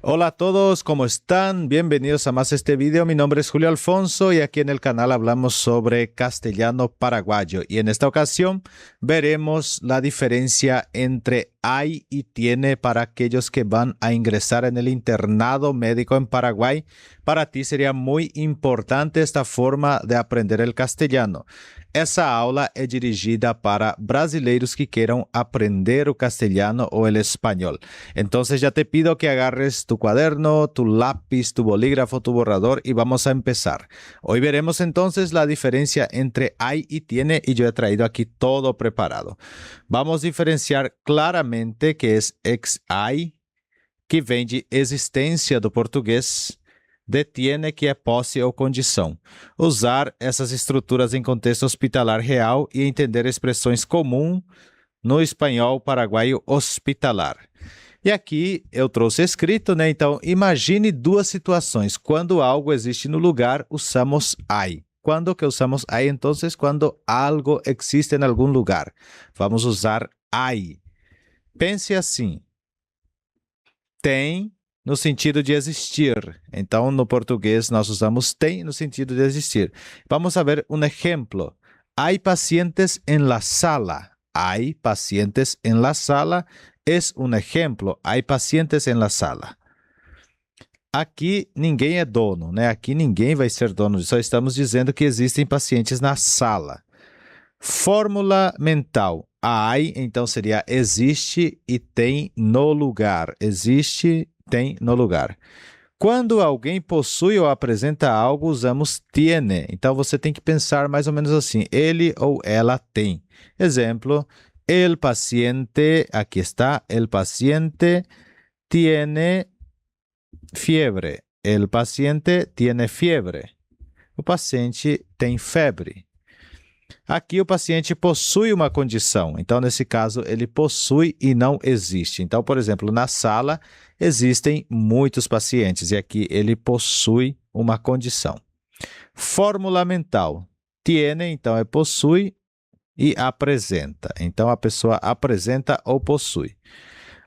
Hola a todos, ¿cómo están? Bienvenidos a más este video. Mi nombre es Julio Alfonso y aquí en el canal hablamos sobre castellano paraguayo. Y en esta ocasión veremos la diferencia entre hay y tiene para aquellos que van a ingresar en el internado médico en Paraguay. Para ti sería muy importante esta forma de aprender el castellano. Essa aula é dirigida para brasileiros que queiram aprender o castelhano ou o espanhol. Então, já te pido que agarres tu cuaderno, tu lápiz, tu bolígrafo, tu borrador y vamos a empezar. Hoy veremos entonces la diferencia entre hay y tiene y yo he traído aquí todo preparado. Vamos a diferenciar claramente que es ex hay, que vem de existência do português, de tiene, que é posse ou condição. Usar essas estruturas em contexto hospitalar real e entender expressões comuns no espanhol paraguaio hospitalar. E aqui eu trouxe escrito, né? Então, imagine duas situações. Quando algo existe no lugar, usamos hay. Quando que usamos hay? Então, quando algo existe em algum lugar. Vamos usar hay. Pense assim. Tem no sentido de existir. Então, no português, nós usamos tem no sentido de existir. Vamos a ver um exemplo. Hay pacientes en la sala. Hay pacientes en la sala. Es un ejemplo. Hay pacientes en la sala. Aqui ninguém é dono, né? Aqui ninguém vai ser dono. Só estamos dizendo que existem pacientes na sala. Fórmula mental. Hay, então seria existe e tem no lugar. Existe, tem no lugar. Quando alguém possui ou apresenta algo, usamos tiene. Então você tem que pensar mais ou menos assim. Ele ou ela tem. Exemplo. El paciente, aquí está, el paciente tiene fiebre. El paciente tiene fiebre. O paciente tem febre. Aqui o paciente possui uma condição. Então, nesse caso, ele possui e não existe. Então, por exemplo, na sala existem muitos pacientes e aqui ele possui uma condição. Fórmula mental. Tiene, então, é possui. E apresenta. Então, a pessoa apresenta ou possui.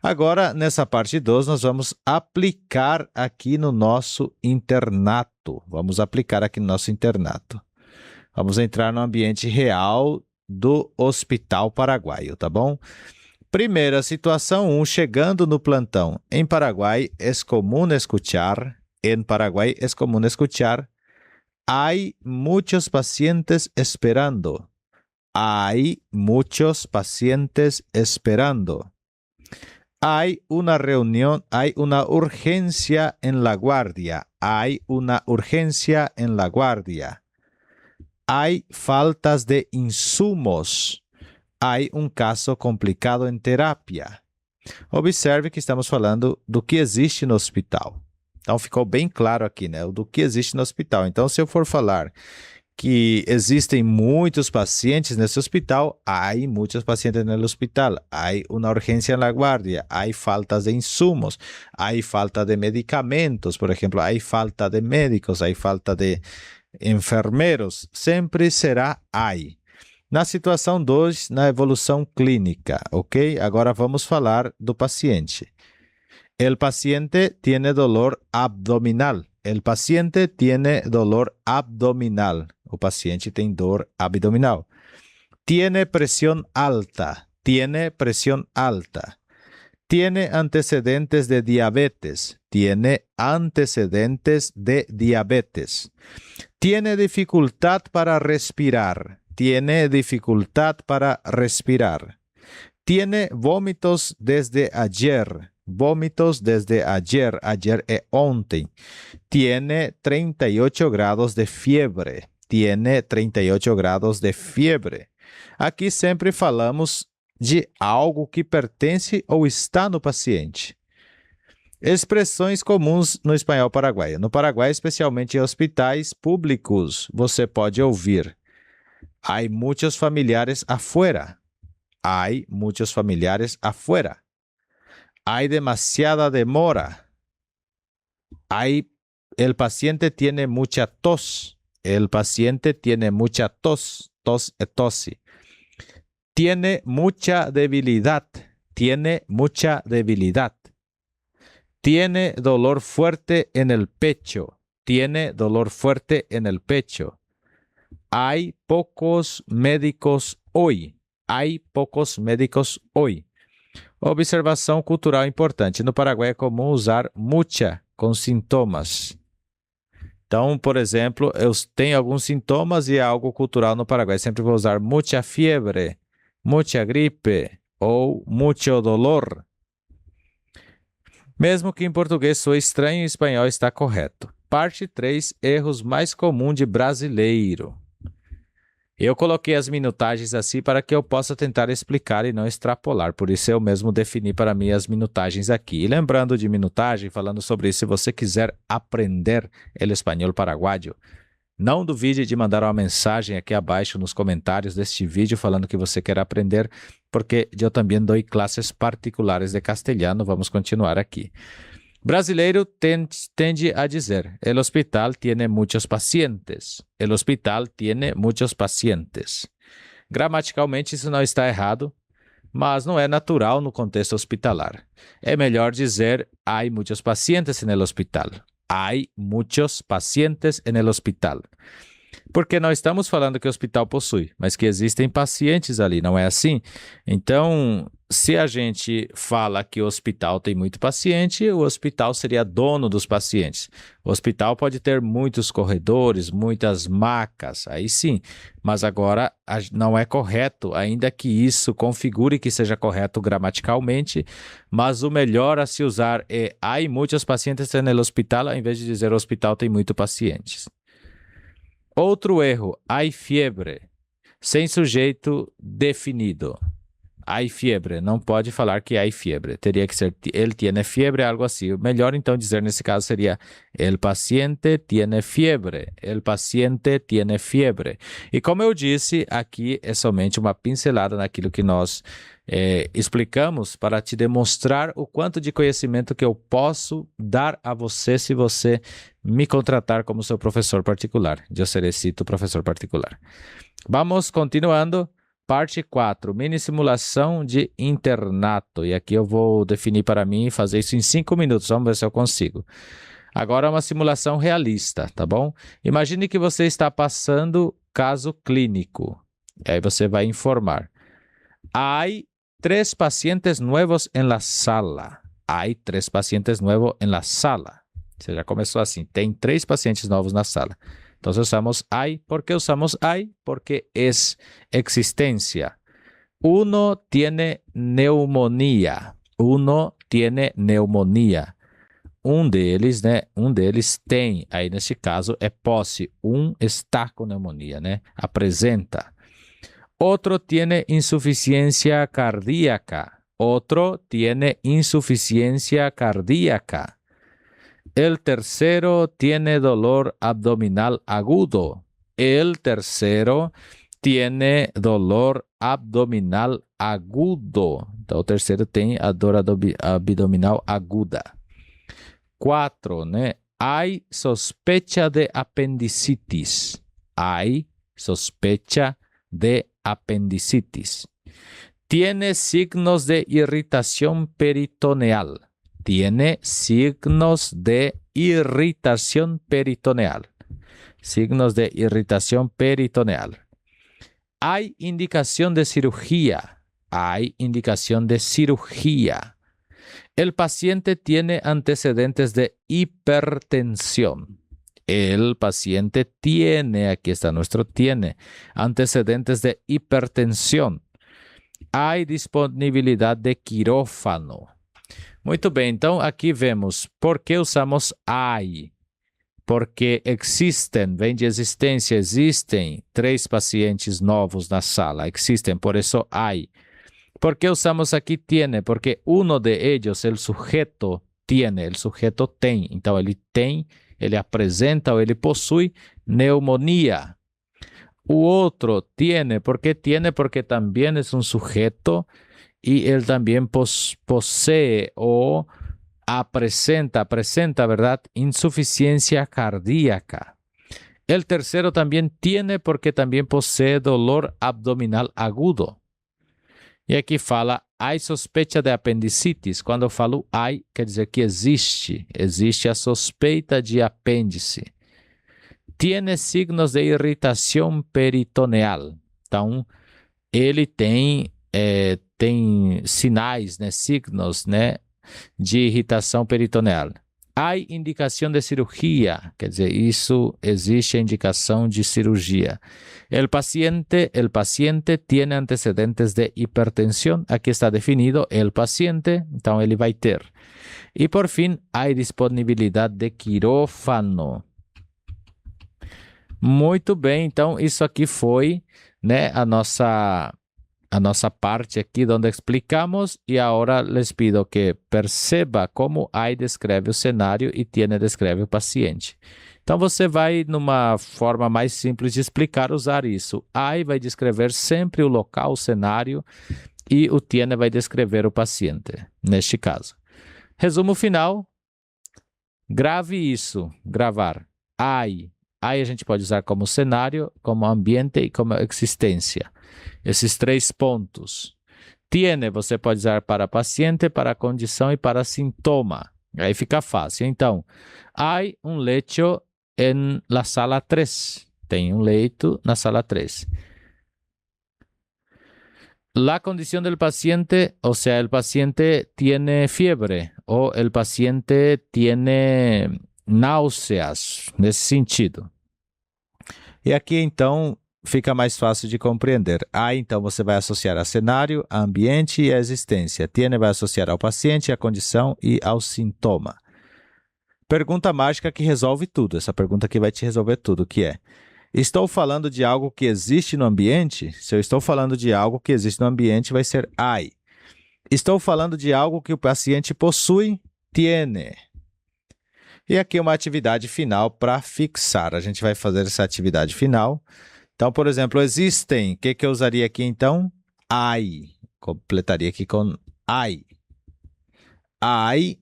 Agora, nessa parte 2, nós vamos aplicar aqui no nosso internato. Vamos aplicar aqui no nosso internato. Vamos entrar no ambiente real do Hospital Paraguaio, tá bom? Primeira situação 1, chegando no plantão. Em Paraguai, é comum escuchar. Em Paraguai, é comum escuchar. Hay muchos pacientes esperando. Hay muchos pacientes esperando. Hay una reunión, hay una urgencia en la guardia. Hay una urgencia en la guardia. Hay faltas de insumos. Hay un caso complicado en terapia. Observe que estamos falando do que existe no hospital. Então, ficou bem claro aqui, né? Do que existe no hospital. Então, se eu for falar que existem muitos pacientes nesse hospital, hay muchos pacientes en el hospital, hay una urgencia en la guardia, hay faltas de insumos, hay falta de medicamentos, por exemplo, hay falta de médicos, hay falta de enfermeros, sempre será hay. Na situação 2, na evolução clínica, ok? Agora vamos falar do paciente. El paciente tiene dolor abdominal. El paciente tiene dolor abdominal. O paciente tem dor abdominal. Tiene presión alta. Tiene presión alta. Tiene antecedentes de diabetes. Tiene antecedentes de diabetes. Tiene dificultad para respirar. Tiene dificultad para respirar. Tiene vómitos desde ayer. Vómitos desde ayer. Ayer é ontem. Tiene 38 grados de fiebre. Tiene 38 grados de fiebre. Aqui sempre falamos de algo que pertence ou está no paciente. Expressões comuns no espanhol paraguaio. No Paraguai, especialmente em hospitais públicos, você pode ouvir: hay muchos familiares afuera. Hay muchos familiares afuera. Hay demasiada demora. El paciente tiene mucha tos. El paciente tiene mucha tos. Tos es tosi. Tiene mucha debilidad. Tiene mucha debilidad. Tiene dolor fuerte en el pecho. Tiene dolor fuerte en el pecho. Hay pocos médicos hoy. Hay pocos médicos hoy. Observação cultural importante. No Paraguai é comum usar mucha com sintomas. Então, por exemplo, eu tenho alguns sintomas e é algo cultural no Paraguai. Sempre vou usar mucha fiebre, mucha gripe ou mucho dolor. Mesmo que em português soe estranho, em espanhol está correto. Parte 3, erros mais comuns de brasileiro. Eu coloquei as minutagens assim para que eu possa tentar explicar e não extrapolar. Por isso eu mesmo defini para mim as minutagens aqui. E lembrando de minutagem, falando sobre isso, se você quiser aprender o espanhol paraguaio, não duvide de mandar uma mensagem aqui abaixo nos comentários deste vídeo falando que você quer aprender, porque eu também dou classes particulares de castelhano. Vamos continuar aqui. Brasileiro tende a dizer, el hospital tiene muchos pacientes. El hospital tiene muchos pacientes. Gramaticalmente isso não está errado, mas não é natural no contexto hospitalar. É melhor dizer, hay muchos pacientes en el hospital. Hay muchos pacientes en el hospital. Porque não estamos falando que o hospital possui, mas que existem pacientes ali, não é assim? Então, se a gente fala que o hospital tem muito paciente, o hospital seria dono dos pacientes. O hospital pode ter muitos corredores, muitas macas, aí sim. Mas agora não é correto, ainda que isso configure que seja correto gramaticalmente, mas o melhor a se usar é hay muitos pacientes no hospital, ao invés de dizer o hospital tem muitos pacientes. Outro erro, hay fiebre, sem sujeito definido. Hay fiebre, não pode falar que hay fiebre. Teria que ser, ele tiene fiebre, algo assim. O melhor então dizer nesse caso seria, el paciente tiene fiebre, el paciente tiene fiebre. E como eu disse, aqui é somente uma pincelada naquilo que nós explicamos para te demonstrar o quanto de conhecimento que eu posso dar a você se você me contratar como seu professor particular. Eu serei cito professor particular. Vamos continuando. Parte 4, mini simulação de internato. E aqui eu vou definir para mim e fazer isso em 5 minutos. Vamos ver se eu consigo. Agora uma simulação realista, tá bom? Imagine que você está passando caso clínico. E aí você vai informar. Hay 3 pacientes nuevos en la sala. Hay 3 pacientes nuevos en la sala. Você já começou assim. Tem 3 pacientes novos na sala. Então, usamos hay. ¿Por qué usamos hay? Porque es existencia. Uno tiene neumonía. Uno tiene neumonía. Um deles, né? Um deles tem. Aí, nesse caso, é posse. Um está com pneumonia, né? Apresenta. Otro tiene insuficiencia cardíaca. Otro tiene insuficiencia cardíaca. El tercero tiene dolor abdominal agudo. El tercero tiene dolor abdominal agudo. Então, o terceiro tem a dor abdominal aguda. 4, né? Hay sospecha de apendicitis. Hay sospecha de apendicitis. Tiene signos de irritación peritoneal. Tiene signos de irritación peritoneal. Signos de irritación peritoneal. Hay indicación de cirugía. Hay indicación de cirugía. El paciente tiene antecedentes de hipertensión. El paciente tiene, aquí está nuestro tiene, antecedentes de hipertensión. Hay disponibilidad de quirófano. Muito bem, então aqui vemos por que usamos hay. Porque existem, vem de existência, existem 3 pacientes novos na sala, existem, por isso hay. ¿Por qué usamos aquí tiene? Porque uno de ellos, el sujeto, tiene, el sujeto tem. Então, ele tem, ele apresenta ou ele possui neumonía. O outro tiene, ¿por qué tiene? Porque también es un sujeto y él también posee o presenta, ¿verdad? Insuficiencia cardíaca. El tercero también tiene porque también posee dolor abdominal agudo. E aqui fala, há sospecha de apendicitis. Quando eu falo há, quer dizer que existe a suspeita de apêndice. Tiene signos de irritação peritoneal. Então, ele tem sinais, né, signos, né, de irritação peritoneal. Há indicação de cirurgia, quer dizer, isso existe a indicação de cirurgia. El paciente tiene antecedentes de hipertensão, aqui está definido el paciente, então ele vai ter. E por fim, há disponibilidade de quirófano. Muito bem, então isso aqui foi, né, a nossa parte aqui onde explicamos e agora les pido que perceba como AI descreve o cenário e Tiene descreve o paciente. Então você vai numa forma mais simples de explicar, usar isso. AI vai descrever sempre o local, o cenário e o Tiene vai descrever o paciente, neste caso. Resumo final, grave isso, gravar. AI a gente pode usar como cenário, como ambiente e como existência. Esses 3 pontos. Tiene, você pode usar para paciente, para condição e para sintoma. Aí fica fácil. Então, há lecho en la sala 3. Tem leito na sala 3. La condición del paciente, o sea, el paciente tiene fiebre o el paciente tiene náuseas, nesse sentido. E aqui, então, fica mais fácil de compreender. Então, você vai associar a cenário, a ambiente e a existência. Tiene vai associar ao paciente, à condição e ao sintoma. Pergunta mágica que resolve tudo. Essa pergunta aqui vai te resolver tudo, que é: estou falando de algo que existe no ambiente? Se eu estou falando de algo que existe no ambiente, vai ser hay. Estou falando de algo que o paciente possui? Tiene. E aqui uma atividade final para fixar. A gente vai fazer essa atividade final. Então, por exemplo, existem. O que eu usaria aqui, então? Hay. Completaria aqui com hay. Hay.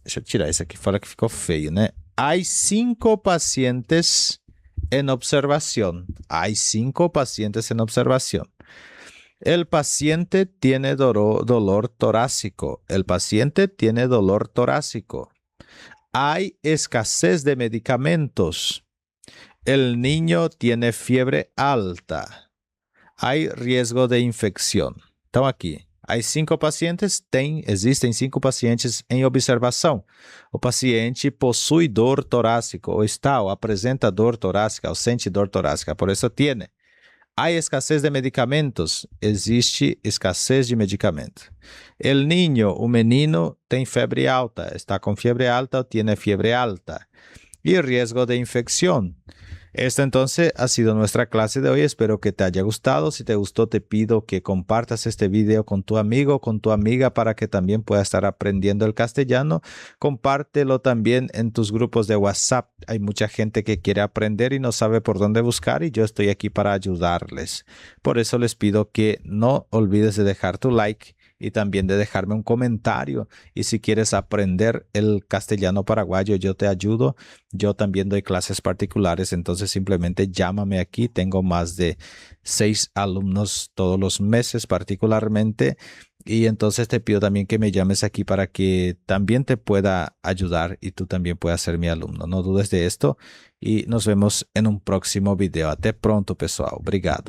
Deixa eu tirar isso aqui fora que ficou feio, né? Hay 5 pacientes en observación. Hay 5 pacientes en observación. El paciente tiene dolor torácico. El paciente tiene dolor torácico. Hay escasez de medicamentos. El niño tiene fiebre alta. Hay riesgo de infección. Então, aqui, há 5 pacientes, existem 5 pacientes em observação. O paciente possui dor torácica, ou apresenta dor torácica, ou sente dor torácica, por isso tiene. Há escassez de medicamentos, existe escassez de medicamento. El niño, o menino, tem febre alta, está com fiebre alta ou tiene fiebre alta. Y riesgo de infección. Esta entonces ha sido nuestra clase de hoy. Espero que te haya gustado. Si te gustó, te pido que compartas este video con tu amigo, con tu amiga, para que también pueda estar aprendiendo el castellano. Compártelo también en tus grupos de WhatsApp. Hay mucha gente que quiere aprender y no sabe por dónde buscar, y yo estoy aquí para ayudarles. Por eso les pido que no olvides de dejar tu like y también de dejarme un comentario. Y si quieres aprender el castellano paraguayo, yo te ayudo. Yo también doy clases particulares, entonces simplemente llámame aquí. Tengo más de 6 alumnos todos los meses particularmente. Y entonces te pido también que me llames aquí para que también te pueda ayudar y tú también puedas ser mi alumno. No dudes de esto y nos vemos en un próximo video. Até pronto, pessoal. Obrigado.